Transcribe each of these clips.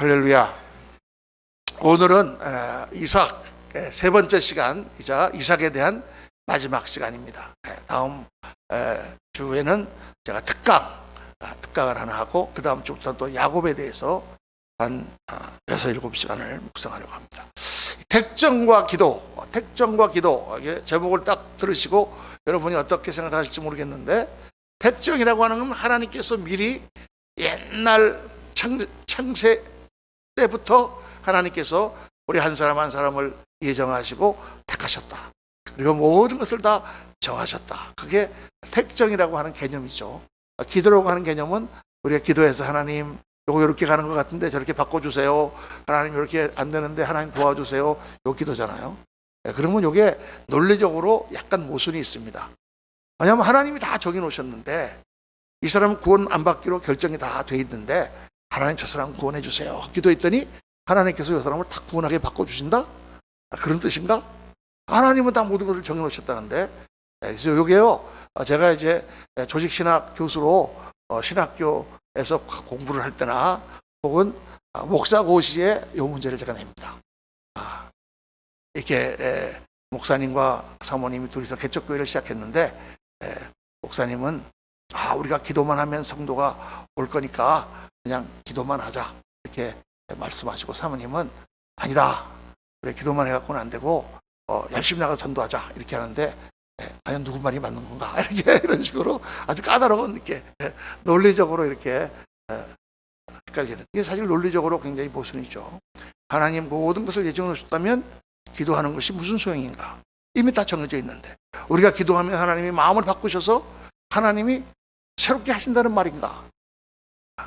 할렐루야. 오늘은 이삭 세 번째 시간이자 이삭에 대한 마지막 시간입니다. 다음 주에는 제가 특강을 하나 하고 그 다음 주부터 또 야곱에 대해서 한 6, 7시간을 묵상하려고 합니다. 택정과 기도 제목을 딱 들으시고 여러분이 어떻게 생각하실지 모르겠는데, 택정이라고 하는 건 하나님께서 미리 옛날 창세 때부터 하나님께서 우리 한 사람 한 사람을 예정하시고 택하셨다. 그리고 모든 것을 다 정하셨다. 그게 택정이라고 하는 개념이죠. 기도라고 하는 개념은 우리가 기도해서 하나님 요거 이렇게 가는 것 같은데 저렇게 바꿔주세요. 하나님 이렇게 안 되는데 하나님 도와주세요. 요 기도잖아요. 그러면 요게 논리적으로 약간 모순이 있습니다. 왜냐하면 하나님이 다 정해놓으셨는데 이 사람은 구원 안 받기로 결정이 다 돼 있는데 하나님 저 사람 구원해 주세요 기도했더니 하나님께서 이 사람을 다 구원하게 바꿔주신다? 그런 뜻인가? 하나님은 다 모든 것을 정해놓으셨다는데. 그래서 요게요, 제가 이제 조직신학 교수로 신학교에서 공부를 할 때나 혹은 목사고시에 요 문제를 제가 냅니다. 이렇게 목사님과 사모님이 둘이서 개척교회를 시작했는데 목사님은 우리가 기도만 하면 성도가 올 거니까 그냥 기도만 하자 이렇게 말씀하시고, 사모님은 아니다, 그래 기도만 해갖고는 안 되고 열심히 나가서 전도하자 이렇게 하는데 과연 누구 말이 맞는 건가 이렇게 이런 식으로 아주 까다로운 이렇게 논리적으로 이렇게 헷갈리는, 이게 사실 논리적으로 굉장히 모순이죠. 하나님 모든 것을 예정해 놓으셨다면 기도하는 것이 무슨 소용인가? 이미 다 정해져 있는데 우리가 기도하면 하나님이 마음을 바꾸셔서 하나님이 새롭게 하신다는 말인가?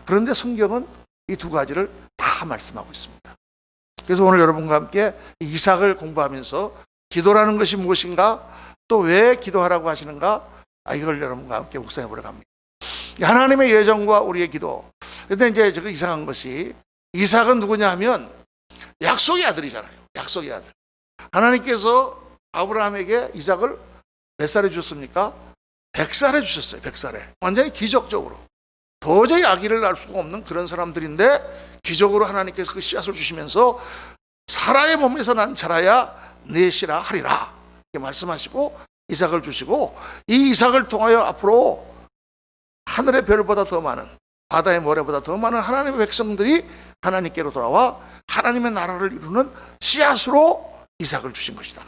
그런데 성경은 이 두 가지를 다 말씀하고 있습니다. 그래서 오늘 여러분과 함께 이삭을 공부하면서 기도라는 것이 무엇인가, 또 왜 기도하라고 하시는가, 이걸 여러분과 함께 묵상해 보려고 합니다. 하나님의 예정과 우리의 기도. 그런데 이제 저거 이상한 것이, 이삭은 누구냐 하면 약속의 아들이잖아요. 약속의 아들. 하나님께서 아브라함에게 이삭을 몇 살에 주셨습니까? 100살에 주셨어요. 100살에. 완전히 기적적으로. 도저히 아기를 낳을 수가 없는 그런 사람들인데 기적으로 하나님께서 그 씨앗을 주시면서 사라의 몸에서 난 자라야 내 씨라 하리라 이렇게 말씀하시고 이삭을 주시고, 이 이삭을 통하여 앞으로 하늘의 별보다 더 많은, 바다의 모래보다 더 많은 하나님의 백성들이 하나님께로 돌아와 하나님의 나라를 이루는 씨앗으로 이삭을 주신 것이다.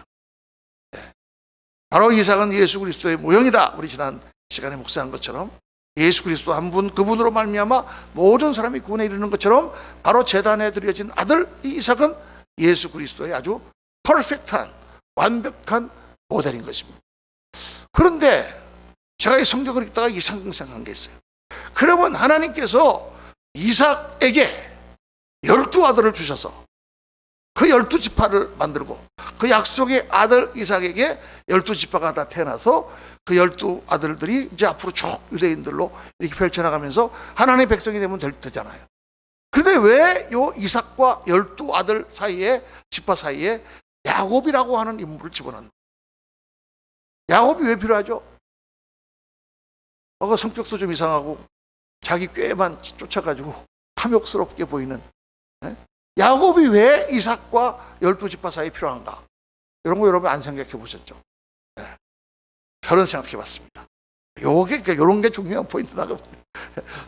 바로 이삭은 예수 그리스도의 모형이다. 우리 지난 시간에 묵상한 것처럼 예수 그리스도 한 분, 그분으로 말미암아 모든 사람이 구원에 이르는 것처럼 바로 제단에 드려진 아들 이 이삭은 예수 그리스도의 아주 퍼펙트한, 완벽한 모델인 것입니다. 그런데 제가 이 성경을 읽다가 이상한 게 있어요. 그러면 하나님께서 이삭에게 12아들을 주셔서 그 12지파를 만들고 그 약속의 아들 이삭에게 12지파가 다 태어나서 그 12아들들이 이제 앞으로 쭉 유대인들로 이렇게 펼쳐나가면서 하나님의 백성이 되면 되잖아요. 그런데 왜 요 이삭과 12아들 사이에, 지파 사이에 야곱이라고 하는 인물을 집어넣는 거예요? 야곱이 왜 필요하죠? 성격도 좀 이상하고 자기 꾀만 쫓아가지고 탐욕스럽게 보이는 야곱이 왜 이삭과 12지파 사이에 필요한가? 이런 거 여러분 안 생각해 보셨죠? 저는 생각해 봤습니다. 요런 게 중요한 포인트다.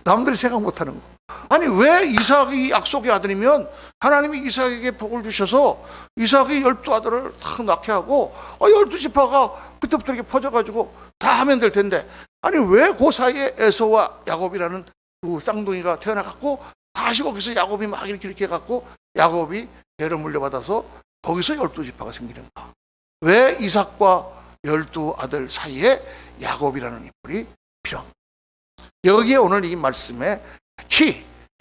남들이 생각 못 하는 거. 아니, 왜 이삭이 약속의 아들이면 하나님이 이삭에게 복을 주셔서 이삭이 12아들을 다 낳게 하고 12지파가 그때부터 이렇게 퍼져가지고 다 하면 될 텐데, 아니 왜 그 사이에 에서와 야곱이라는 두 쌍둥이가 태어나갖고 다시 거기서 야곱이 막 이렇게 해갖고 야곱이 대를 물려받아서 거기서 12지파가 생기는가? 왜 이삭과 12아들 사이에 야곱이라는 인물이 필요합니다. 여기에 오늘 이 말씀에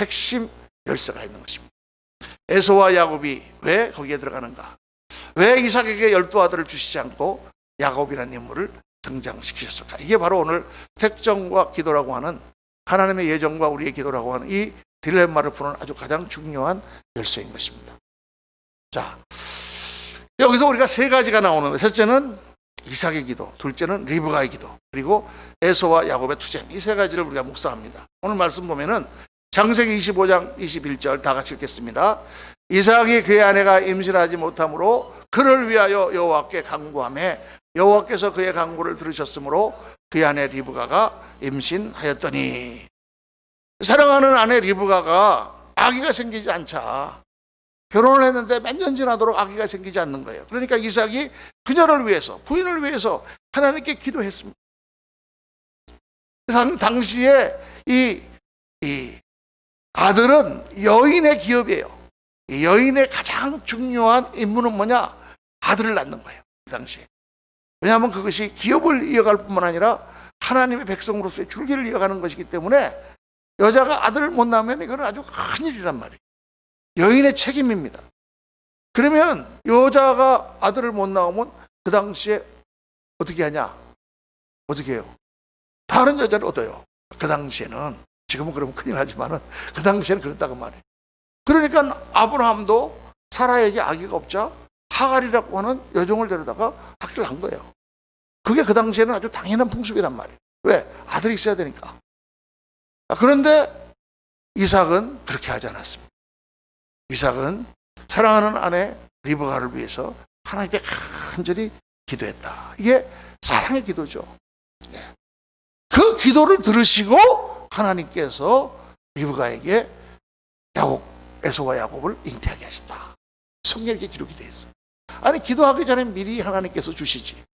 핵심 열쇠가 있는 것입니다. 에서와 야곱이 왜 거기에 들어가는가? 왜 이삭에게 12아들을 주시지 않고 야곱이라는 인물을 등장시키셨을까? 이게 바로 오늘 택정과 기도라고 하는, 하나님의 예정과 우리의 기도라고 하는 이 딜레마를 푸는 아주 가장 중요한 열쇠인 것입니다. 자, 여기서 우리가 세 가지가 나오는데, 첫째는 이삭의 기도, 둘째는 리브가의 기도, 그리고 에서와 야곱의 투쟁, 이 세 가지를 우리가 묵상합니다. 오늘 말씀 보면은 창세기 25장 21절 다 같이 읽겠습니다. 이삭이 그의 아내가 임신하지 못하므로 그를 위하여 여호와께 간구하며 여호와께서 그의 간구를 들으셨으므로 그의 아내 리브가가 임신하였더니, 사랑하는 아내 리브가가 아기가 생기지 않자 결혼을 했는데 몇 년 지나도록 아기가 생기지 않는 거예요. 그러니까 이삭이 그녀를 위해서, 부인을 위해서 하나님께 기도했습니다. 당시에 이 아들은 여인의 기업이에요. 여인의 가장 중요한 임무는 뭐냐? 아들을 낳는 거예요, 그 당시에. 왜냐하면 그것이 기업을 이어갈 뿐만 아니라 하나님의 백성으로서의 줄기를 이어가는 것이기 때문에 여자가 아들을 못 낳으면 이건 아주 큰일이란 말이에요. 여인의 책임입니다. 그러면 여자가 아들을 못 낳으면 그 당시에 어떻게 하냐? 어떻게 해요? 다른 여자를 얻어요. 그 당시에는, 지금은 그러면 큰일 나지만은 그 당시에는 그랬다고 말해요. 그러니까 아브라함도 사라에게 아기가 없자 하갈이라고 하는 여종을 데려다가 학대를 한 거예요. 그게 그 당시에는 아주 당연한 풍습이란 말이에요. 왜? 아들이 있어야 되니까. 그런데 이삭은 그렇게 하지 않았습니다. 이삭은 사랑하는 아내 리브가를 위해서 하나님께 간절히 기도했다. 이게 사랑의 기도죠. 그 기도를 들으시고 하나님께서 리브가에게 에서와 야곱을 잉태하게 하셨다. 성경에 이렇게 기록이 되어 있어요. 아니, 기도하기 전에 미리 하나님께서 주시지.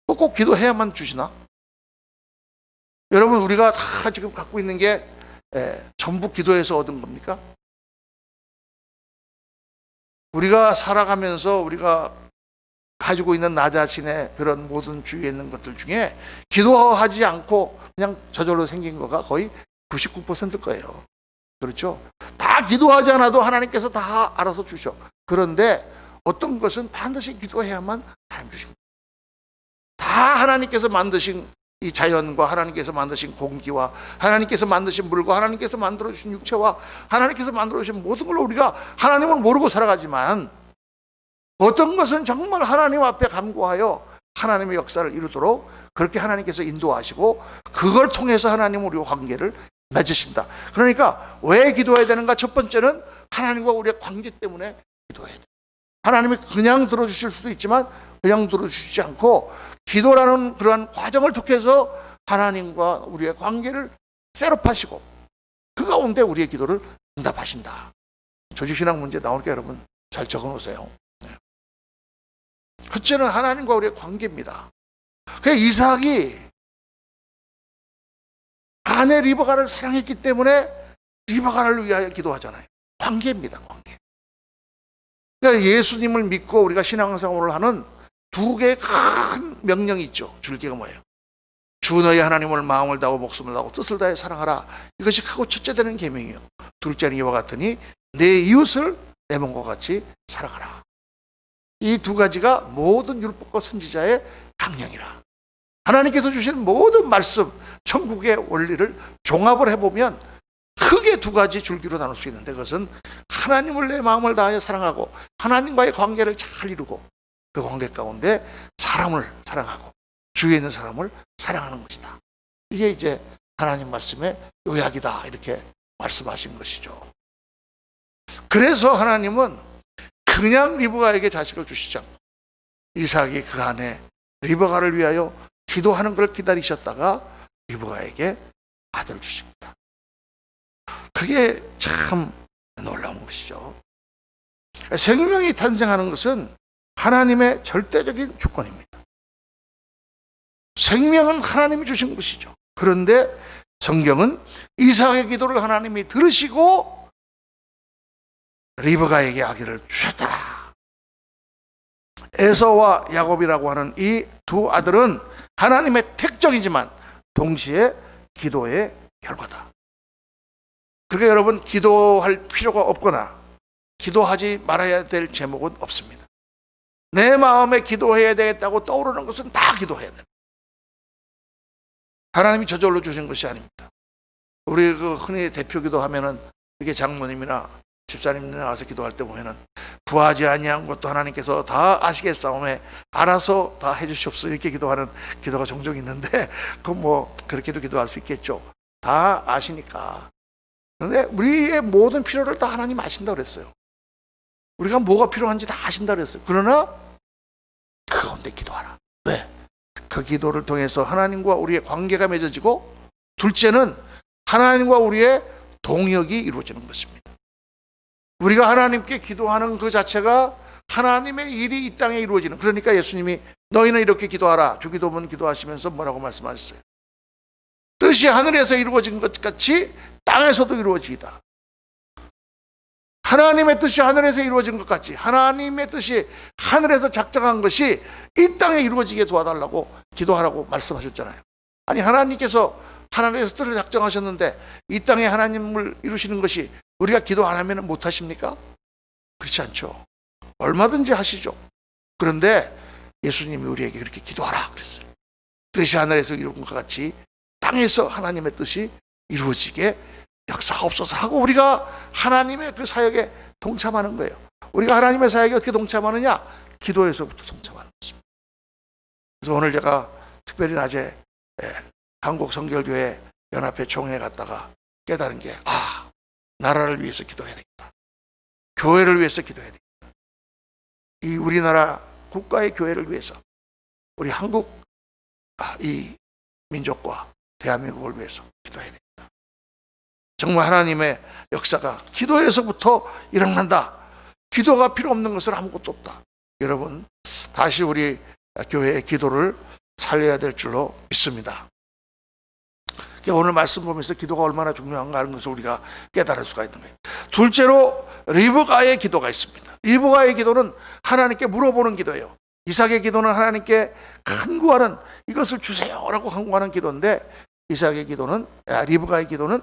꼭 기도해야만 주시나? 여러분, 우리가 다 지금 갖고 있는 게 전부 기도해서 얻은 겁니까? 우리가 살아가면서 우리가 가지고 있는 나 자신의 그런 모든 주위에 있는 것들 중에 기도하지 않고 그냥 저절로 생긴 거가 거의 99%일 거예요. 그렇죠? 다 기도하지 않아도 하나님께서 다 알아서 주셔. 그런데 어떤 것은 반드시 기도해야만 하나님 주십니다. 다 하나님께서 만드신 이 자연과 하나님께서 만드신 공기와 하나님께서 만드신 물과 하나님께서 만들어주신 육체와 하나님께서 만들어주신 모든 걸 우리가 하나님을 모르고 살아가지만, 어떤 것은 정말 하나님 앞에 간구하여 하나님의 역사를 이루도록 그렇게 하나님께서 인도하시고 그걸 통해서 하나님 우리와 관계를 맺으신다. 그러니까 왜 기도해야 되는가? 첫 번째는 하나님과 우리의 관계 때문에 기도해야 돼. 하나님이 그냥 들어주실 수도 있지만 그냥 들어주시지 않고 기도라는 그러한 과정을 통해서 하나님과 우리의 관계를 셋업하시고 그 가운데 우리의 기도를 응답하신다. 조직신앙 문제 나오니까 여러분 잘 적어놓으세요. 첫째는 하나님과 우리의 관계입니다. 그 이삭이 아내 리브가를 사랑했기 때문에 리브가를 위하여 기도하잖아요. 관계입니다, 관계. 그러니까 예수님을 믿고 우리가 신앙생활을 하는 두 개의 큰 명령이 있죠. 줄기가 뭐예요? 주 너희 하나님을 마음을 다하고 목숨을 다하고 뜻을 다해 사랑하라. 이것이 크고 첫째 되는 계명이요. 둘째는 이와 같으니 내 이웃을 내 몸과 같이 사랑하라. 이 두 가지가 모든 율법과 선지자의 강령이라. 하나님께서 주신 모든 말씀, 천국의 원리를 종합을 해보면 크게 두 가지 줄기로 나눌 수 있는데, 그것은 하나님을 내 마음을 다하여 사랑하고 하나님과의 관계를 잘 이루고 그 관계 가운데 사람을 사랑하고 주위에 있는 사람을 사랑하는 것이다. 이게 이제 하나님 말씀의 요약이다, 이렇게 말씀하신 것이죠. 그래서 하나님은 그냥 리브가에게 자식을 주시지 않고 이삭이 그 안에 리브가를 위하여 기도하는 걸 기다리셨다가 리브가에게 아들을 주십니다. 그게 참 놀라운 것이죠. 생명이 탄생하는 것은 하나님의 절대적인 주권입니다. 생명은 하나님이 주신 것이죠. 그런데 성경은 이삭의 기도를 하나님이 들으시고 리브가에게 아기를 주셨다. 에서와 야곱이라고 하는 이 두 아들은 하나님의 택정이지만 동시에 기도의 결과다. 그러니까 여러분, 기도할 필요가 없거나 기도하지 말아야 될 제목은 없습니다. 내 마음에 기도해야 되겠다고 떠오르는 것은 다 기도해야 됩니다. 하나님이 저절로 주신 것이 아닙니다. 우리 그 흔히 대표 기도하면은 이렇게 장모님이나 집사님이 나와서 기도할 때 보면은 구하지 아니한 것도 하나님께서 다 아시겠사오매 알아서 다 해주시옵소서, 이렇게 기도하는 기도가 종종 있는데, 그건 뭐 그렇게도 기도할 수 있겠죠. 다 아시니까. 그런데 우리의 모든 필요를 다 하나님 아신다고 그랬어요. 우리가 뭐가 필요한지 다 아신다고 그랬어요. 그러나 그 가운데 기도하라. 왜? 그 기도를 통해서 하나님과 우리의 관계가 맺어지고, 둘째는 하나님과 우리의 동역이 이루어지는 것입니다. 우리가 하나님께 기도하는 그 자체가 하나님의 일이 이 땅에 이루어지는, 그러니까 예수님이 너희는 이렇게 기도하라, 주기도문 기도하시면서 뭐라고 말씀하셨어요? 뜻이 하늘에서 이루어진 것 같이 땅에서도 이루어지이다. 하나님의 뜻이 하늘에서 이루어진 것 같이 하나님의 뜻이 하늘에서 작정한 것이 이 땅에 이루어지게 도와달라고 기도하라고 말씀하셨잖아요. 아니, 하나님께서 하늘에서 뜻을 작정하셨는데 이 땅에 하나님을 이루시는 것이 우리가 기도 안 하면 못하십니까? 그렇지 않죠. 얼마든지 하시죠. 그런데 예수님이 우리에게 그렇게 기도하라 그랬어요. 뜻이 하늘에서 이루어진 것 같이 땅에서 하나님의 뜻이 이루어지게 역사하옵소서 하고, 우리가 하나님의 그 사역에 동참하는 거예요. 우리가 하나님의 사역에 어떻게 동참하느냐? 기도에서부터 동참하는 것입니다. 그래서 오늘 제가 특별히 낮에 한국 성결교회 연합회 총회에 갔다가 깨달은 게, 나라를 위해서 기도해야 되겠다. 교회를 위해서 기도해야 되겠다. 이 우리나라 국가의 교회를 위해서, 우리 한국 이 민족과 대한민국을 위해서 기도해야 되겠다. 정말 하나님의 역사가 기도에서부터 일어난다. 기도가 필요 없는 것은 아무것도 없다. 여러분, 다시 우리 교회의 기도를 살려야 될 줄로 믿습니다. 오늘 말씀 보면서 기도가 얼마나 중요한가 하는 것을 우리가 깨달을 수가 있는 거예요. 둘째로 리브가의 기도가 있습니다. 리브가의 기도는 하나님께 물어보는 기도예요. 이삭의 기도는 하나님께 간구하는, 이것을 주세요라고 간구하는 기도인데, 이삭의 기도는, 리브가의 기도는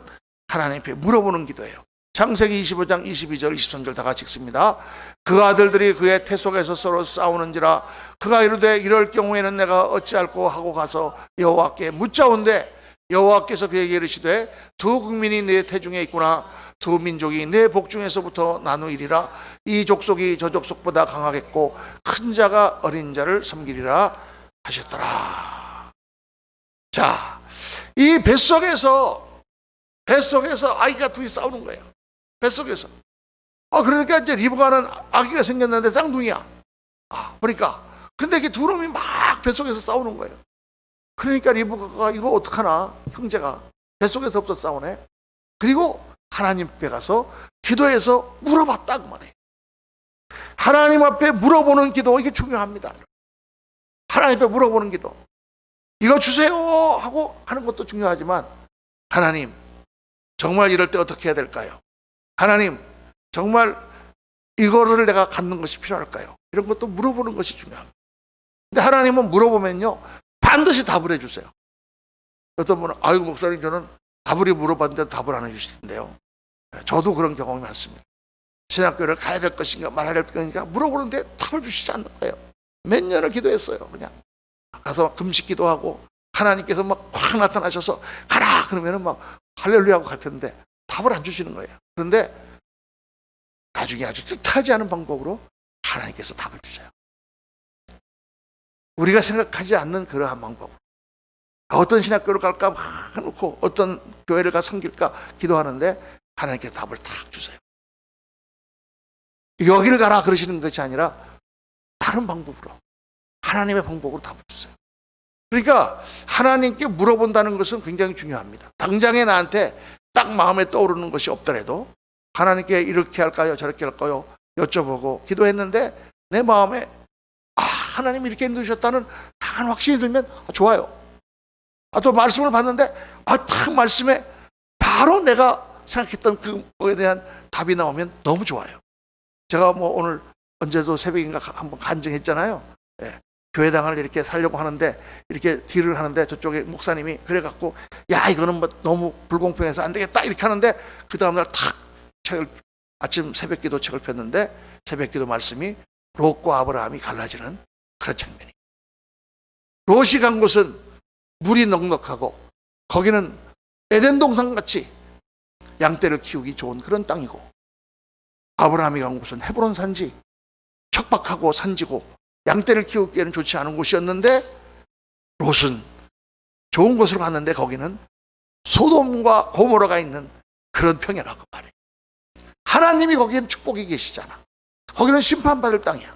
하나님께 물어보는 기도예요. 창세기 25장 22절 23절 다 같이 읽습니다. 그 아들들이 그의 태 속에서 서로 싸우는지라 그가 이르되 이럴 경우에는 내가 어찌할꼬 하고 가서 여호와께 묻자온대, 여호와께서 그에게 이르시되 두 국민이 내 태중에 있구나, 두 민족이 내 복중에서부터 나누이리라. 이 족속이 저 족속보다 강하겠고 큰 자가 어린 자를 섬기리라 하셨더라. 자, 이 뱃속에서 아기가 둘이 싸우는 거예요. 뱃속에서. 그러니까 이제 리브가는 아기가 생겼는데 쌍둥이야. 그러니까. 근데 이게 두 놈이 막 뱃속에서 싸우는 거예요. 그러니까 리브가가 이거 어떡하나, 형제가 뱃속에서부터 싸우네. 그리고 하나님 앞에 가서 기도해서 물어봤다 그 말이에요. 하나님 앞에 물어보는 기도, 이게 중요합니다. 하나님 앞에 물어보는 기도, 이거 주세요 하고 하는 것도 중요하지만, 하나님 정말 이럴 때 어떻게 해야 될까요? 하나님 정말 이거를 내가 갖는 것이 필요할까요? 이런 것도 물어보는 것이 중요합니다. 근데 하나님은 물어보면요 반드시 답을 해주세요. 어떤 분은 아이고 목사님 저는 아무리 물어봤는데 답을 안 해주시던데요. 저도 그런 경험이 많습니다. 신학교를 가야 될 것인가 말아야 될 것인가 물어보는데 답을 주시지 않는 거예요. 몇 년을 기도했어요. 그냥 가서 금식 기도하고 하나님께서 막 확 나타나셔서 가라 그러면은 막 할렐루야 하고 갈 텐데 답을 안 주시는 거예요. 그런데 나중에 아주 뜻하지 않은 방법으로 하나님께서 답을 주세요. 우리가 생각하지 않는 그러한 방법으로. 어떤 신학교를 갈까 막 해놓고 어떤 교회를 가 섬길까 기도하는데 하나님께서 답을 딱 주세요. 여기를 가라 그러시는 것이 아니라 다른 방법으로, 하나님의 방법으로 답을 주세요. 그러니까 하나님께 물어본다는 것은 굉장히 중요합니다. 당장에 나한테 딱 마음에 떠오르는 것이 없더라도 하나님께 이렇게 할까요 저렇게 할까요 여쭤보고 기도했는데 내 마음에 하나님이 이렇게 해주셨다는 강한 확신이 들면 좋아요. 또 말씀을 봤는데 딱 말씀에 바로 내가 생각했던 그거에 대한 답이 나오면 너무 좋아요. 제가 오늘 언제도 새벽인가 한번 간증했잖아요. 교회당을 이렇게 살려고 하는데 이렇게 딜을 하는데 저쪽에 목사님이 그래갖고 야 이거는 너무 불공평해서 안 되겠다 이렇게 하는데 그 다음날 탁 책을 아침 새벽기도 책을 폈는데 새벽기도 말씀이 롯과 아브라함이 갈라지는 그런 장면이. 롯이 간 곳은 물이 넉넉하고 거기는 에덴 동산같이 양떼를 키우기 좋은 그런 땅이고, 아브라함이 간 곳은 헤브론 산지, 척박하고 산지고 양떼를 키우기에는 좋지 않은 곳이었는데 롯은 좋은 곳으로 갔는데 거기는 소돔과 고모라가 있는 그런 평야라고 말이에요. 하나님이 거기에는 축복이 계시잖아. 거기는 심판받을 땅이야.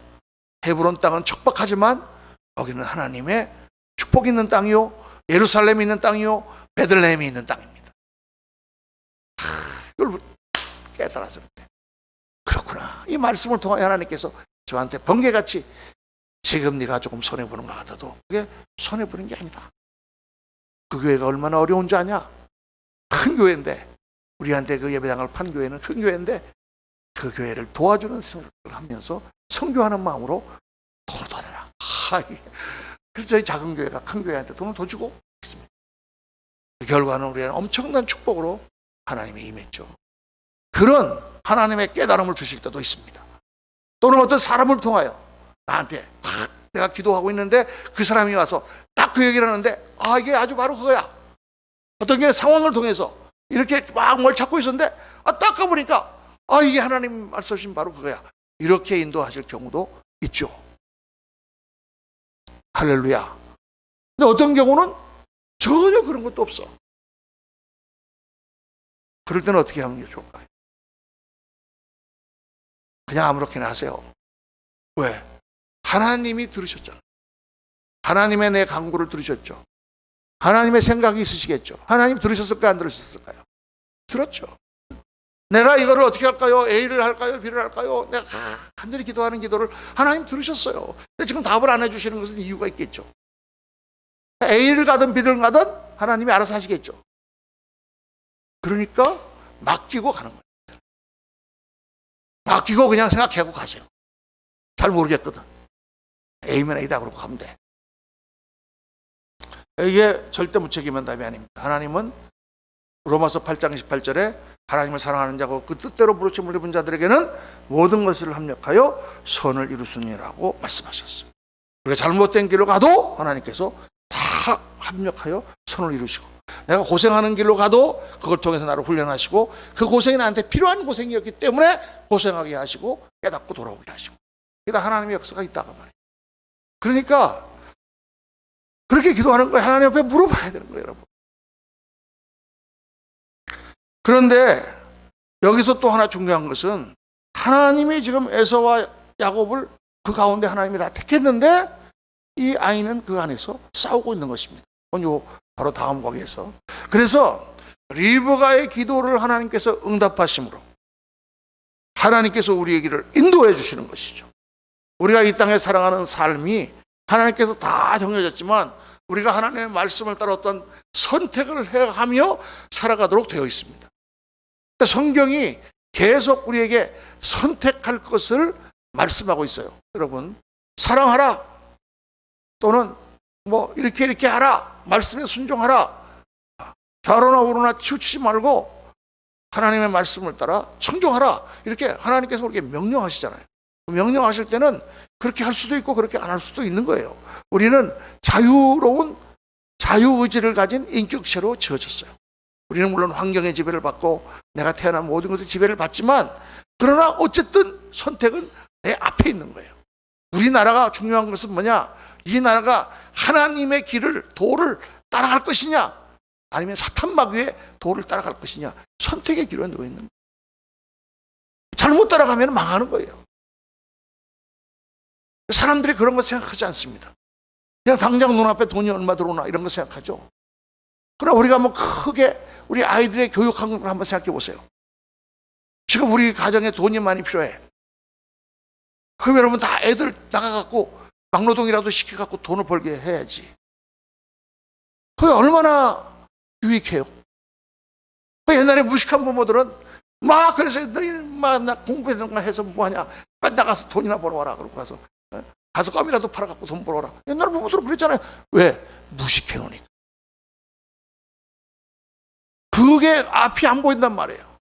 헤브론 땅은 척박하지만 거기는 하나님의 축복이 있는 땅이요, 예루살렘이 있는 땅이요, 베들레헴이 있는 땅입니다. 이걸 깨달아서 그렇구나. 이 말씀을 통하여 하나님께서 저한테 번개같이 지금 네가 조금 손해보는 것 같아도 그게 손해보는 게 아니다. 그 교회가 얼마나 어려운지 아냐? 큰 교회인데, 우리한테 그 예배당을 판 교회는 큰 교회인데 그 교회를 도와주는 생각을 하면서 선교하는 마음으로 돈을 더 내라. 그래서 저희 작은 교회가 큰 교회한테 돈을 더 주고 있습니다. 그 결과는 우리는 엄청난 축복으로 하나님이 임했죠. 그런 하나님의 깨달음을 주실 때도 있습니다. 또는 어떤 사람을 통하여 나한테 내가 기도하고 있는데 그 사람이 와서 딱 그 얘기를 하는데 이게 아주 바로 그거야. 어떤 게 상황을 통해서 이렇게 막 뭘 찾고 있었는데 딱 가보니까 이게 하나님 말씀하신 바로 그거야. 이렇게 인도하실 경우도 있죠. 할렐루야. 근데 어떤 경우는 전혀 그런 것도 없어. 그럴 때는 어떻게 하는 게 좋을까요? 그냥 아무렇게나 하세요. 왜? 하나님이 들으셨잖아요. 하나님의 내 간구를 들으셨죠. 하나님의 생각이 있으시겠죠. 하나님 들으셨을까요? 안 들으셨을까요? 들었죠. 내가 이거를 어떻게 할까요? A를 할까요? B를 할까요? 내가 간절히 기도하는 기도를 하나님 들으셨어요. 근데 지금 답을 안 해주시는 것은 이유가 있겠죠. A를 가든 B를 가든 하나님이 알아서 하시겠죠. 그러니까 맡기고 가는 거예요. 맡기고 그냥 생각하고 가세요. 잘 모르겠거든. A면 A다 그러고 가면 돼. 이게 절대 무책임한 답이 아닙니다. 하나님은 로마서 8장 18절에 하나님을 사랑하는 자고 그 뜻대로 부르심을 입은 자들에게는 모든 것을 합력하여 선을 이루시니라고 말씀하셨어요. 우리가 잘못된 길로 가도 하나님께서 다 합력하여 선을 이루시고, 내가 고생하는 길로 가도 그걸 통해서 나를 훈련하시고, 그 고생이 나한테 필요한 고생이었기 때문에 고생하게 하시고 깨닫고 돌아오게 하시고, 그다 하나님의 역사가 있다고 말이에요. 그러니까 그렇게 기도하는 거예요. 하나님 앞에 물어봐야 되는 거예요, 여러분. 그런데 여기서 또 하나 중요한 것은 하나님이 지금 에서와 야곱을 그 가운데 하나님이 다 택했는데 이 아이는 그 안에서 싸우고 있는 것입니다. 요 바로 다음 거기에서. 그래서 리브가의 기도를 하나님께서 응답하심으로 하나님께서 우리의 길을 인도해 주시는 것이죠. 우리가 이 땅에 살아가는 삶이 하나님께서 다 정해졌지만 우리가 하나님의 말씀을 따라 어떤 선택을 해가며 살아가도록 되어 있습니다. 성경이 계속 우리에게 선택할 것을 말씀하고 있어요. 여러분, 사랑하라 또는 뭐 이렇게 하라, 말씀에 순종하라, 좌로나 우로나 치우치지 말고 하나님의 말씀을 따라 청종하라, 이렇게 하나님께서 우리에게 명령하시잖아요. 명령하실 때는 그렇게 할 수도 있고 그렇게 안 할 수도 있는 거예요. 우리는 자유로운 자유의지를 가진 인격체로 지어졌어요. 우리는 물론 환경의 지배를 받고 내가 태어난 모든 것의 지배를 받지만, 그러나 어쨌든 선택은 내 앞에 있는 거예요. 우리나라가 중요한 것은 뭐냐? 이 나라가 하나님의 길을, 도를 따라갈 것이냐, 아니면 사탄 마귀의 도를 따라갈 것이냐, 선택의 길에 놓여 있는 거예요. 잘못 따라가면 망하는 거예요. 사람들이 그런 거 생각하지 않습니다. 그냥 당장 눈앞에 돈이 얼마 들어오나 이런 거 생각하죠. 그러나 우리가 뭐 크게 우리 아이들의 교육하는 걸 한번 생각해 보세요. 지금 우리 가정에 돈이 많이 필요해. 그럼 여러분 다 애들 나가갖고 막노동이라도 시켜갖고 돈을 벌게 해야지. 그게 얼마나 유익해요. 옛날에 무식한 부모들은 막 그래서 너희 나 공부해서 해서 뭐하냐, 빨리 나가서 돈이나 벌어와라 그러고 가서 껌이라도 팔아갖고 돈 벌어라. 옛날 부모들은 그랬잖아요. 왜? 무식해 놓으니까. 그게 앞이 안 보인단 말이에요.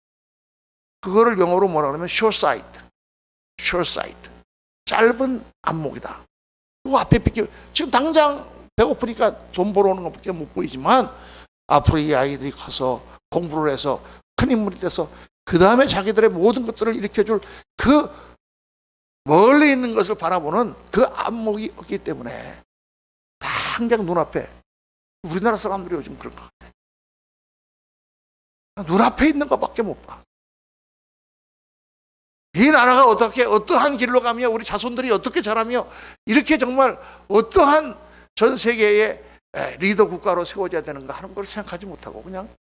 그거를 영어로 뭐라 그러면 short sight. 짧은 안목이다. 그거 앞에 비켜. 지금 당장 배고프니까 돈 벌어오는 것밖에 못 보이지만 앞으로 이 아이들이 커서 공부를 해서 큰 인물이 돼서 그 다음에 자기들의 모든 것들을 일으켜줄 그 멀리 있는 것을 바라보는 그 안목이 없기 때문에 당장 눈앞에, 우리나라 사람들이 요즘 그런 것 같아요. 눈앞에 있는 것밖에 못 봐. 이 나라가 어떻게 어떠한 길로 가며 우리 자손들이 어떻게 자라며 이렇게 정말 어떠한 전 세계의 리더 국가로 세워져야 되는가 하는 걸 생각하지 못하고 그냥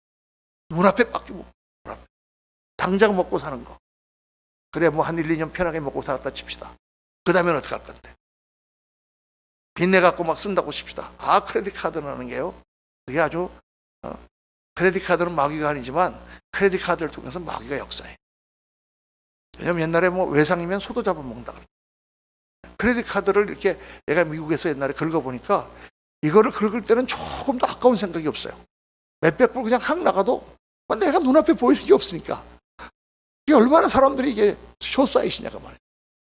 눈앞에 밖에 못 봐. 당장 먹고 사는 거. 그래 뭐 한 1, 2년 편하게 먹고 살았다 칩시다. 그 다음엔 어떻게 할 건데? 빚내 갖고 막 쓴다고 칩시다. 크레딧 카드는 하는 게요. 그게 아주 크레딧 카드는 마귀가 아니지만 크레딧 카드를 통해서 마귀가 역사해. 왜냐면 옛날에 뭐 외상이면 소도 잡아먹는다 그랬죠. 크레딧 카드를 이렇게 내가 미국에서 옛날에 긁어보니까 이거를 긁을 때는 조금도 아까운 생각이 없어요. 몇백 불 그냥 확 나가도 내가 눈앞에 보이는 게 없으니까. 이게 얼마나 사람들이 이게 쇼사이트냐가 말이에요.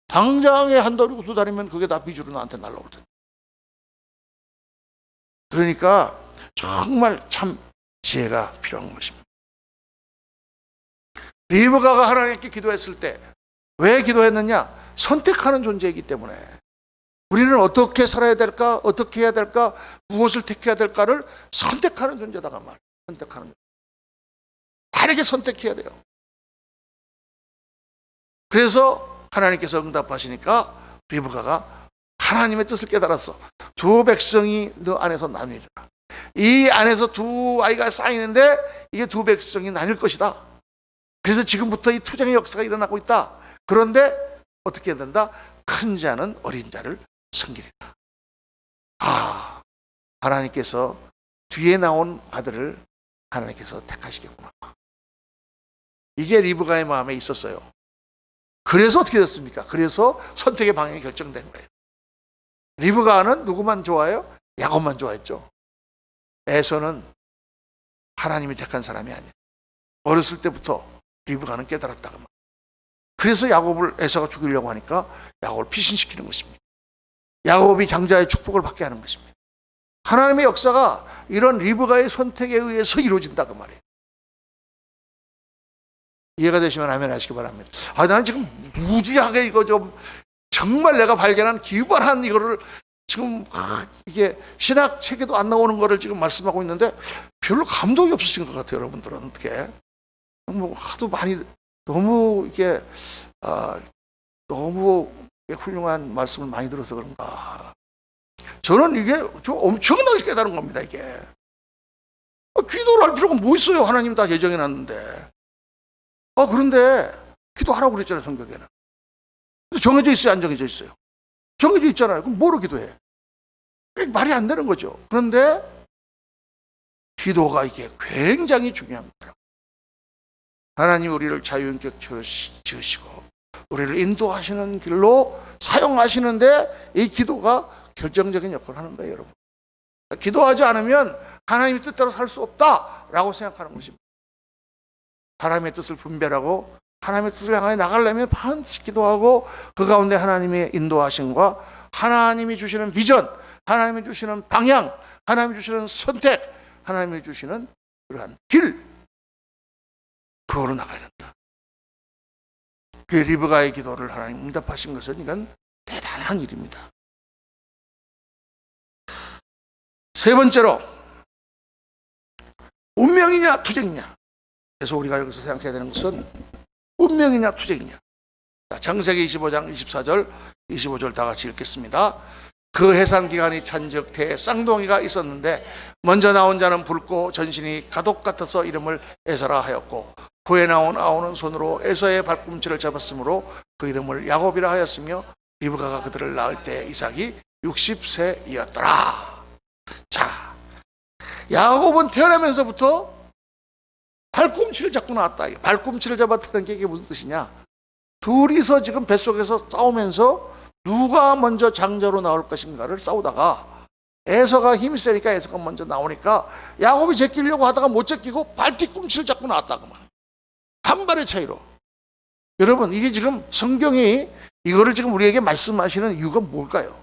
당장에 한 달이고 두 달이면 그게 다 빚으로 나한테 날라올 텐데. 그러니까 정말 참 지혜가 필요한 것입니다. 리브가가 하나님께 기도했을 때 왜 기도했느냐? 선택하는 존재이기 때문에 우리는 어떻게 살아야 될까? 어떻게 해야 될까? 무엇을 택해야 될까를 선택하는 존재다가 말이에요. 선택하는 존재. 다르게 선택해야 돼요. 그래서 하나님께서 응답하시니까 리브가가 하나님의 뜻을 깨달았어. 두 백성이 너 안에서 나뉘리라. 이 안에서 두 아이가 쌓이는데 이게 두 백성이 나뉠 것이다. 그래서 지금부터 이 투쟁의 역사가 일어나고 있다. 그런데 어떻게 해야 된다? 큰 자는 어린 자를 섬기리라. 하나님께서 뒤에 나온 아들을 하나님께서 택하시겠구나. 이게 리브가의 마음에 있었어요. 그래서 어떻게 됐습니까? 그래서 선택의 방향이 결정된 거예요. 리브가는 누구만 좋아해요? 야곱만 좋아했죠. 에서는 하나님이 택한 사람이 아니에요. 어렸을 때부터 리브가는 깨달았다고. 그래서 야곱을 에서가 죽이려고 하니까 야곱을 피신시키는 것입니다. 야곱이 장자의 축복을 받게 하는 것입니다. 하나님의 역사가 이런 리브가의 선택에 의해서 이루어진다고 말이에요. 이해가 되시면 아멘 하시기 바랍니다. 나는 지금 무지하게 이거 좀 정말 내가 발견한 기발한 이거를 지금 이게 신학 책에도 안 나오는 거를 지금 말씀하고 있는데 별로 감동이 없으신 것 같아요. 여러분들은 어떻게 뭐 하도 많이 너무 이게 너무 훌륭한 말씀을 많이 들어서 그런가. 저는 이게 좀 엄청나게 깨달은 겁니다. 이게 기도를 할 필요가 뭐 있어요? 하나님 다 예정해 놨는데. 그런데 기도하라고 그랬잖아요. 성경에는. 정해져 있어요? 안 정해져 있어요? 정해져 있잖아요. 그럼 뭐로 기도해? 말이 안 되는 거죠. 그런데 기도가 이게 굉장히 중요한 거라. 하나님 우리를 자유인격 지으시고 우리를 인도하시는 길로 사용하시는데 이 기도가 결정적인 역할을 하는 거예요. 여러분. 기도하지 않으면 하나님의 뜻대로 살 수 없다라고 생각하는 것입니다. 하나님의 뜻을 분별하고 하나님의 뜻을 향해 나가려면 반드시 기도하고 그 가운데 하나님의 인도하심과 하나님이 주시는 비전, 하나님이 주시는 방향, 하나님이 주시는 선택, 하나님이 주시는 그러한 길, 그거로 나가야 된다. 그 리브가의 기도를 하나님 응답하신 것은 이건 대단한 일입니다. 세 번째로 운명이냐 투쟁이냐. 그래서 우리가 여기서 생각해야 되는 것은 운명이냐 투쟁이냐. 창세기 25장 24절 25절 다 같이 읽겠습니다. 그 해산 기간이 찬즉 태에 쌍둥이가 있었는데 먼저 나온 자는 붉고 전신이 가독 같아서 이름을 에서라 하였고 후에 나온 아우는 손으로 에서의 발꿈치를 잡았으므로 그 이름을 야곱이라 하였으며 리브가가 그들을 낳을 때 이삭이 60세이었더라. 자, 야곱은 태어나면서부터 발꿈치를 잡고 나왔다. 발꿈치를 잡았다는 게 이게 무슨 뜻이냐? 둘이서 지금 뱃속에서 싸우면서 누가 먼저 장자로 나올 것인가를 싸우다가 에서가 힘이 세니까 에서가 먼저 나오니까 야곱이 제끼려고 하다가 못 제끼고 발뒤꿈치를 잡고 나왔다고 말. 한 발의 차이로. 여러분, 이게 지금 성경이 이거를 지금 우리에게 말씀하시는 이유가 뭘까요?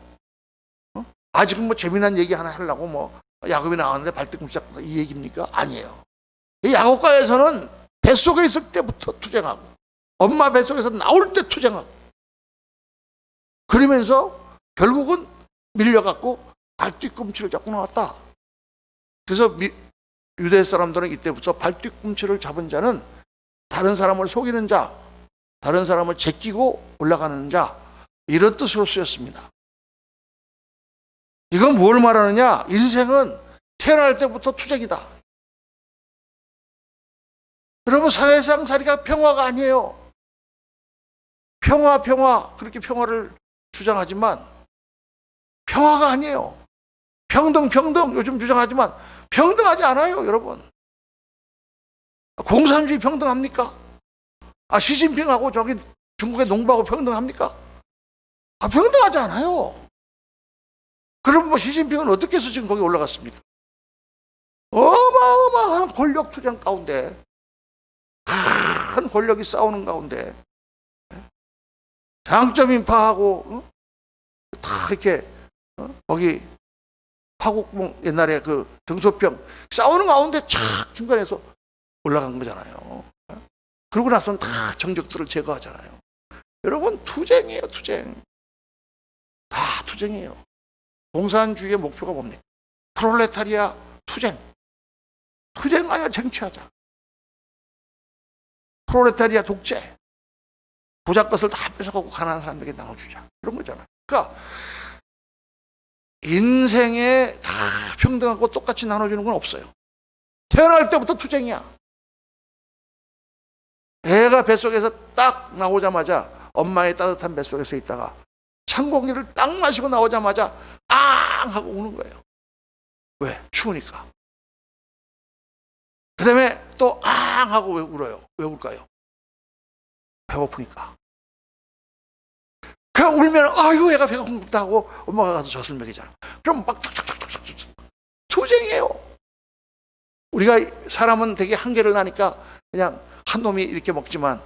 지금 뭐 재미난 얘기 하나 하려고 뭐 야곱이 나왔는데 발뒤꿈치 잡고 이 얘기입니까? 아니에요. 이 야곱과 에서는 뱃속에 있을 때부터 투쟁하고 엄마 뱃속에서 나올 때 투쟁하고 그러면서 결국은 밀려갖고 발뒤꿈치를 잡고 나왔다. 그래서 유대 사람들은 이때부터 발뒤꿈치를 잡은 자는 다른 사람을 속이는 자, 다른 사람을 제끼고 올라가는 자, 이런 뜻으로 쓰였습니다. 이건 뭘 말하느냐? 인생은 태어날 때부터 투쟁이다. 여러분, 사회상 살이가 평화가 아니에요. 평화 그렇게 평화를 주장하지만 평화가 아니에요. 평등 요즘 주장하지만 평등하지 않아요, 여러분. 공산주의 평등합니까? 시진핑하고 저기 중국의 농부하고 평등합니까? 평등하지 않아요. 그럼 뭐 시진핑은 어떻게 해서 지금 거기 올라갔습니까? 어마어마한 권력 투쟁 가운데, 큰 권력이 싸우는 가운데, 장점인파하고 다 이렇게 거기 화국봉 옛날에 그 등소평 싸우는 가운데 착 중간에서 올라간 거잖아요. 그러고 나서는 다 정적들을 제거하잖아요. 여러분, 투쟁이에요, 투쟁. 다 투쟁이에요. 공산주의의 목표가 뭡니까? 프롤레타리아 투쟁. 투쟁하여 쟁취하자. 프롤레타리아 독재. 부자 것을 다 뺏어가고 가난한 사람에게 나눠주자. 그런 거잖아요. 그러니까 인생에 다 평등하고 똑같이 나눠주는 건 없어요. 태어날 때부터 투쟁이야. 애가 뱃속에서 딱 나오자마자 엄마의 따뜻한 뱃속에서 있다가 찬 공기를 딱 마시고 나오자마자 앙 하고 우는 거예요. 왜? 추우니까. 그 다음에 또 앙 하고 왜 울어요? 왜 울까요? 배고프니까. 그냥 울면 아유 애가 배가 고프다 하고 엄마가 가서 젖을 먹이잖아. 그럼 막 툭툭툭툭툭 투쟁이에요. 우리가 사람은 되게 한계를 나니까 그냥 한 놈이 이렇게 먹지만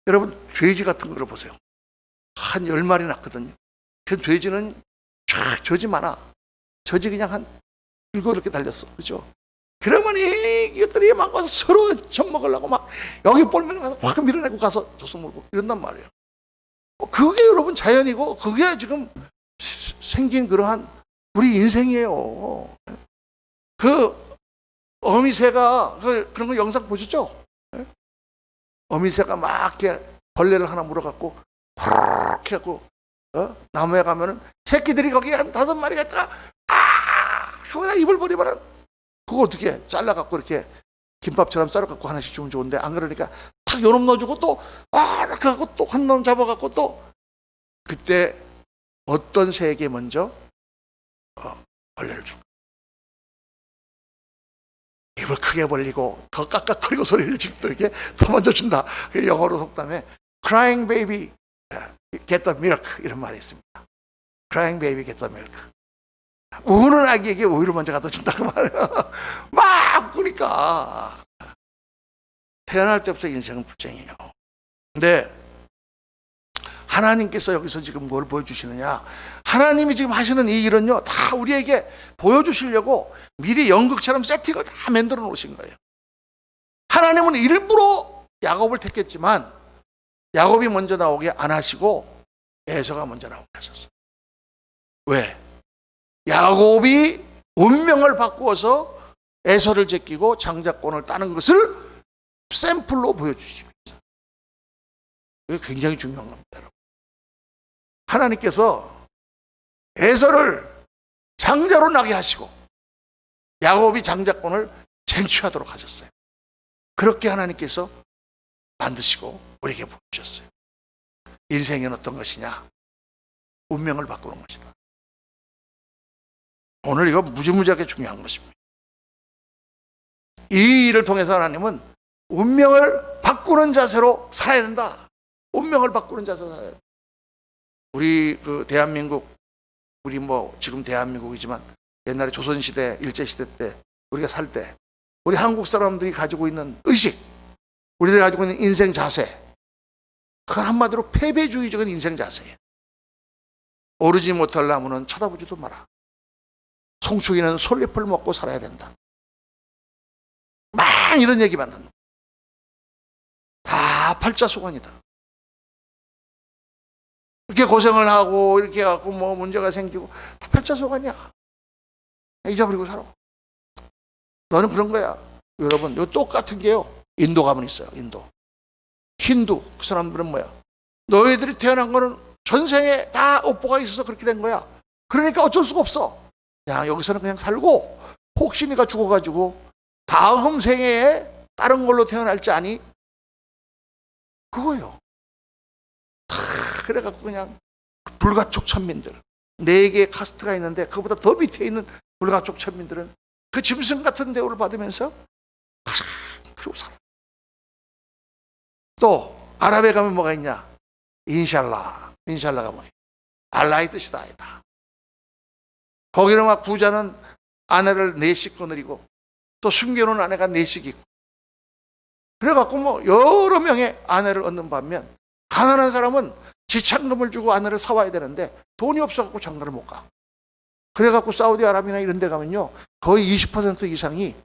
여러분 돼지 같은 거를 보세요. 한 10마리 낳거든요. 그 돼지는 쫙 젖이 많아. 젖이 그냥 한 7이렇게 달렸어. 그죠? 그러면 이것들이 막 와서 서로 젖 먹으려고 막 여기 볼면 가서 확 밀어내고 가서 젖을 먹고 이런단 말이에요. 그게 여러분 자연이고 그게 지금 생긴 그러한 우리 인생이에요. 그 어미새가 그런 거 영상 보셨죠? 어미새가 막 이렇게 벌레를 하나 물어갖고 이렇게 하고 나무에 가면은 새끼들이 거기 한 5마리가 있다가 거기다 입을 버리면은 그거 어떻게 잘라갖고 이렇게 김밥처럼 썰어갖고 하나씩 주면 좋은데 안 그러니까 탁 요놈 넣어주고 또 이렇게 하고 또 한 놈 잡아갖고 또 그때 어떤 새에게 먼저 벌레를 줄까? 입을 크게 벌리고 더 깍깍거리고 소리를 지르고 이렇게 더 먼저 준다. 영어로 속담에 crying baby get the milk 이런 말이 있습니다. crying baby get the milk. 우는 아기에게 우유를 먼저 갖다 준다고 말해요. 막 우니까 태어날 때부터 인생은 불쟁이에요. 근데 하나님께서 여기서 지금 뭘 보여주시느냐? 하나님이 지금 하시는 이 일은요, 다 우리에게 보여주시려고 미리 연극처럼 세팅을 다 만들어 놓으신 거예요. 하나님은 일부러 야곱을 택했지만 야곱이 먼저 나오게 안 하시고 에서가 먼저 나오게 하셨어요. 왜? 야곱이 운명을 바꾸어서 에서를 제끼고 장자권을 따는 것을 샘플로 보여주십니다. 이게 굉장히 중요한 겁니다, 여러분. 하나님께서 에서를 장자로 나게 하시고 야곱이 장자권을 쟁취하도록 하셨어요. 그렇게 하나님께서 만드시고 우리에게 보여주셨어요. 인생은 어떤 것이냐? 운명을 바꾸는 것이다. 오늘 이거 무지무지하게 중요한 것입니다. 이 일을 통해서 하나님은 운명을 바꾸는 자세로 살아야 된다. 운명을 바꾸는 자세로 살아야 된다. 우리 그 대한민국, 우리 뭐 지금 대한민국이지만 옛날에 조선시대, 일제시대 때 우리가 살 때 우리 한국 사람들이 가지고 있는 의식, 우리들이 가지고 있는 인생 자세, 그건 한마디로 패배주의적인 인생 자세예요. 오르지 못할 나무는 쳐다보지도 마라. 송충이는 솔잎을 먹고 살아야 된다. 막 이런 얘기만 듣는 다 팔자소관이다. 이렇게 고생을 하고 이렇게 해갖고 뭐 문제가 생기고 다 팔자소관이야. 잊어버리고 살아. 너는 그런 거야. 여러분, 요 똑같은 게요. 인도 가면 있어요. 인도. 힌두, 그 사람들은 뭐야? 너희들이 태어난 거는 전생에 다 업보가 있어서 그렇게 된 거야. 그러니까 어쩔 수가 없어. 야, 여기서는 그냥 살고, 혹시 네가 죽어가지고, 다음 생애에 다른 걸로 태어날지 아니? 그거요. 다, 그래갖고 그냥, 불가촉 천민들. 4개의 카스트가 있는데, 그보다 더 밑에 있는 불가촉 천민들은 그 짐승 같은 대우를 받으면서, 그러고 살아. 또 아랍에 가면 뭐가 있냐? 인샬라가 뭐야? 알라의 뜻이다. 아니다. 거기는 막 부자는 아내를 4씩 거느리고 또 숨겨놓은 아내가 4씩 있고 그래갖고 뭐 여러 명의 아내를 얻는 반면 가난한 사람은 지참금을 주고 아내를 사와야 되는데 돈이 없어갖고 장가를 못 가. 그래갖고 사우디아라비아나 이런 데 가면요 거의 20% 이상이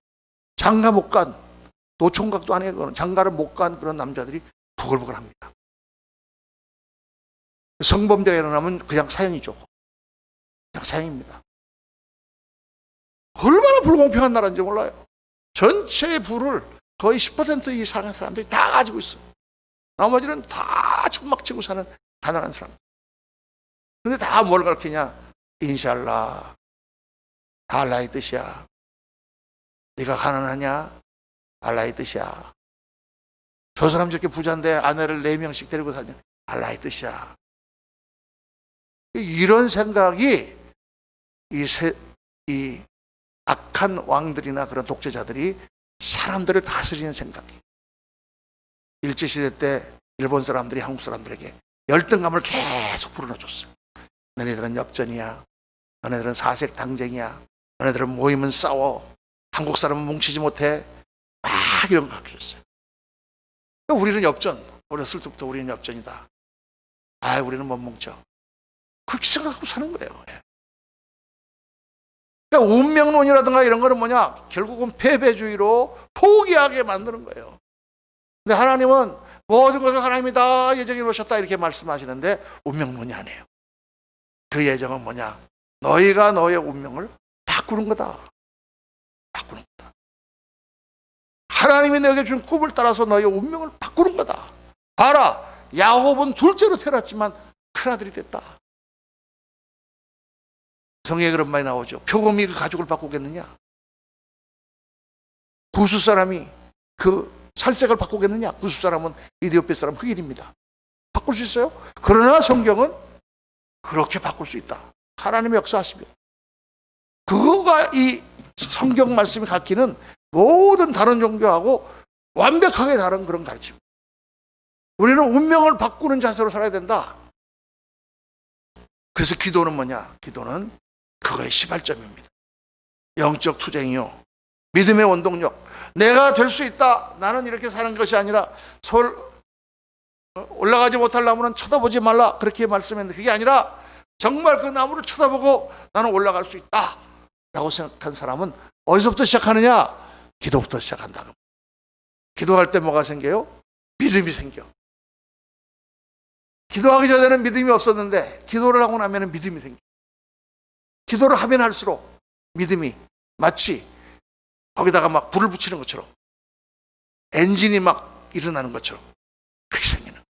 장가 못 간 노총각도 아니고 장가를 못 간 그런 남자들이 부글부글합니다. 성범죄가 일어나면 그냥 사형이죠. 그냥 사형입니다. 얼마나 불공평한 나라인지 몰라요. 전체의 부를 거의 10% 이상의 사람들이 다 가지고 있어요. 나머지는 다 천막치고 사는 가난한 사람. 근데 다 뭘 가르치냐? 인샬라, 다 알라의 뜻이야. 네가 가난하냐? 알라의 뜻이야. 저 사람 저렇게 부자인데 아내를 4명씩 데리고 다녀. 알라의 뜻이야. 이런 생각이 이 악한 왕들이나 그런 독재자들이 사람들을 다스리는 생각이. 일제시대 때 일본 사람들이 한국 사람들에게 열등감을 계속 불어넣어줬어요. 너네들은 엽전이야. 너네들은 사색 당쟁이야. 너네들은 모이면 싸워. 한국 사람은 뭉치지 못해. 막 이런 거 가르쳐줬어요. 우리는 엽전. 어렸을 때부터 우리는 엽전이다. 아, 우리는 못 뭉쳐. 그렇게 생각하고 사는 거예요. 그러니까 운명론이라든가 이런 거는 뭐냐? 결국은 패배주의로 포기하게 만드는 거예요. 근데 하나님은 모든 것을 하나님이 다 예정해 놓으셨다 이렇게 말씀하시는데 운명론이 아니에요. 그 예정은 뭐냐? 너희가 너의 운명을 바꾸는 거다. 바꾸는 거다. 하나님이 너에게 준 꿈을 따라서 너의 운명을 바꾸는 거다. 봐라, 야곱은 둘째로 태어났지만 큰아들이 됐다. 성경에 그런 말이 나오죠. 표범이 그 가족을 바꾸겠느냐? 구스 사람이 그 살색을 바꾸겠느냐? 구스 사람은 이디오피아 사람 흑인입니다. 바꿀 수 있어요? 그러나 성경은 그렇게 바꿀 수 있다. 하나님의 역사하십니다. 그거가 이 성경 말씀이 가르치는 모든 다른 종교하고 완벽하게 다른 그런 가르침입니다. 우리는 운명을 바꾸는 자세로 살아야 된다. 그래서 기도는 뭐냐? 기도는 그거의 시발점입니다. 영적 투쟁이요. 믿음의 원동력. 내가 될 수 있다. 나는 이렇게 사는 것이 아니라 올라가지 못할 나무는 쳐다보지 말라. 그렇게 말씀했는데 그게 아니라 정말 그 나무를 쳐다보고 나는 올라갈 수 있다. 라고 생각한 사람은 어디서부터 시작하느냐? 기도부터 시작한다. 기도할 때 뭐가 생겨요? 믿음이 생겨. 기도하기 전에는 믿음이 없었는데 기도를 하고 나면 믿음이 생겨. 기도를 하면 할수록 믿음이 마치 거기다가 막 불을 붙이는 것처럼 엔진이 막 일어나는 것처럼 그렇게 생기는.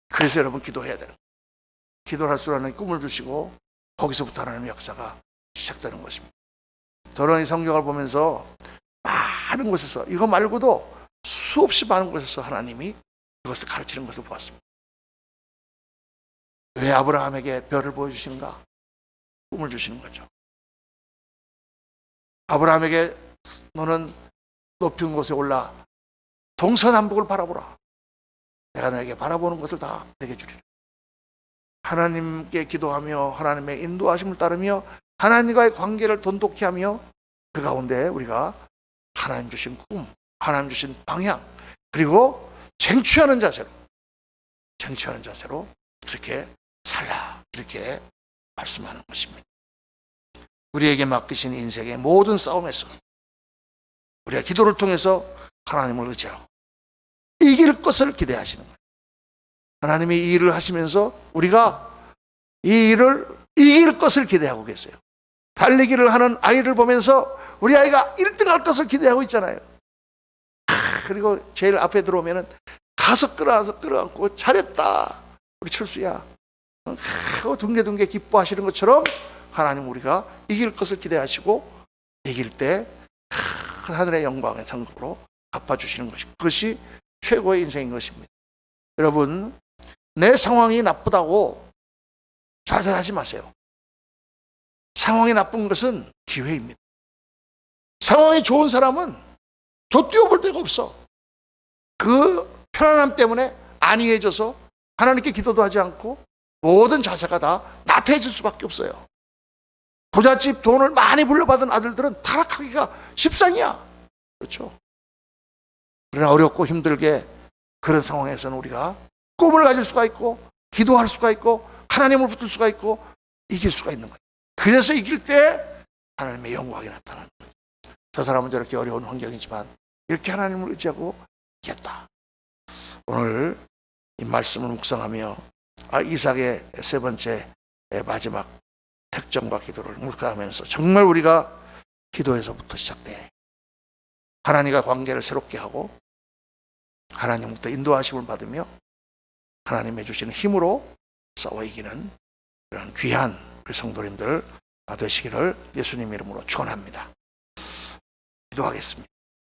그래서 여러분 기도해야 되는. 기도를 할수록 하나님 꿈을 주시고 거기서부터 하나님의 역사가 시작되는 것입니다. 저는 이 성경을 보면서 많은 곳에서 이거 말고도 수없이 많은 곳에서 하나님이 이것을 가르치는 것을 보았습니다. 왜 아브라함에게 별을 보여주시는가? 꿈을 주시는 거죠. 아브라함에게 너는 높은 곳에 올라 동서남북을 바라보라. 내가 너에게 바라보는 것을 다 내게 주리라. 하나님께 기도하며 하나님의 인도하심을 따르며 하나님과의 관계를 돈독히 하며 그 가운데 우리가 하나님 주신 꿈, 하나님 주신 방향, 그리고 쟁취하는 자세로 그렇게 살라. 이렇게 말씀하는 것입니다. 우리에게 맡기신 인생의 모든 싸움에서 우리가 기도를 통해서 하나님을 의지하고 이길 것을 기대하시는 거예요. 하나님이 이 일을 하시면서 우리가 이 일을 이길 것을 기대하고 계세요. 달리기를 하는 아이를 보면서 우리 아이가 1등 할 것을 기대하고 있잖아요. 그리고 제일 앞에 들어오면은 가서 끌어안고 잘했다 우리 철수야 하고 둥게둥게 기뻐하시는 것처럼 하나님 우리가 이길 것을 기대하시고 이길 때 하늘의 영광의 상급으로 갚아주시는 것이 그것이 최고의 인생인 것입니다. 여러분 내 상황이 나쁘다고 좌절하지 마세요. 상황이 나쁜 것은 기회입니다. 상황이 좋은 사람은 더 뛰어볼 데가 없어. 그 편안함 때문에 안이해져서 하나님께 기도도 하지 않고 모든 자세가 다 나태해질 수밖에 없어요. 부잣집 돈을 많이 불려받은 아들들은 타락하기가 십상이야. 그렇죠? 그러나 어렵고 힘들게 그런 상황에서는 우리가 꿈을 가질 수가 있고 기도할 수가 있고 하나님을 붙들 수가 있고 이길 수가 있는 거예요. 그래서 이길 때 하나님의 영광이 나타나는 거예요. 저 사람은 저렇게 어려운 환경이지만 이렇게 하나님을 의지하고 이겼다. 오늘 이 말씀을 묵상하며 이삭의 세 번째 마지막 택정과 기도를 묵상하면서 정말 우리가 기도에서부터 시작돼 하나님과 관계를 새롭게 하고 하나님부터 인도하심을 받으며 하나님의 주시는 힘으로 싸워 이기는 그런 귀한 우리 성도님들 되시기를 예수님 이름으로 축원합니다. 기도하겠습니다.